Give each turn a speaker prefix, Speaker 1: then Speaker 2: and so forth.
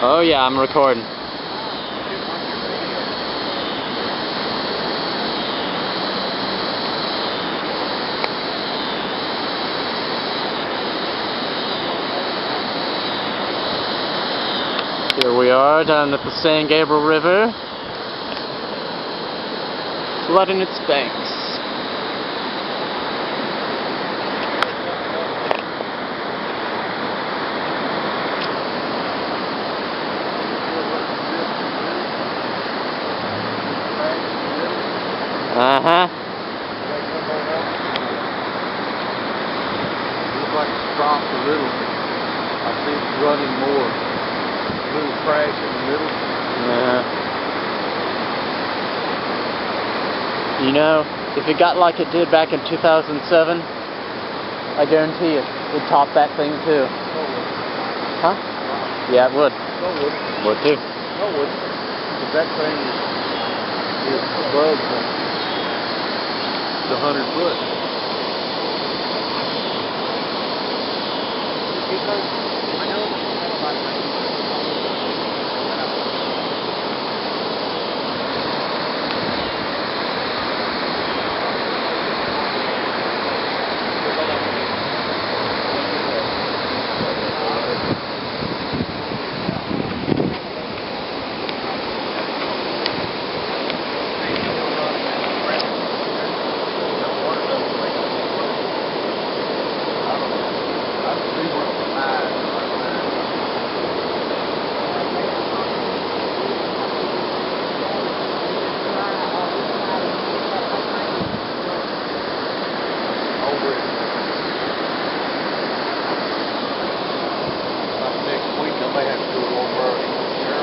Speaker 1: Oh yeah, I'm recording. Here we are down at the San Gabriel River, flooding its banks. Uh-huh.
Speaker 2: Looks like it's dropped a little. I see it's running more. A little crash in the middle.
Speaker 1: You know, if it got like it did back in 2007, I guarantee you, it'd top that thing too.
Speaker 2: No, it wouldn't.
Speaker 1: Huh? Yeah, it would.
Speaker 2: No, it wouldn't.
Speaker 1: Would too.
Speaker 2: No, it wouldn't. Because that thing is above the 100 foot.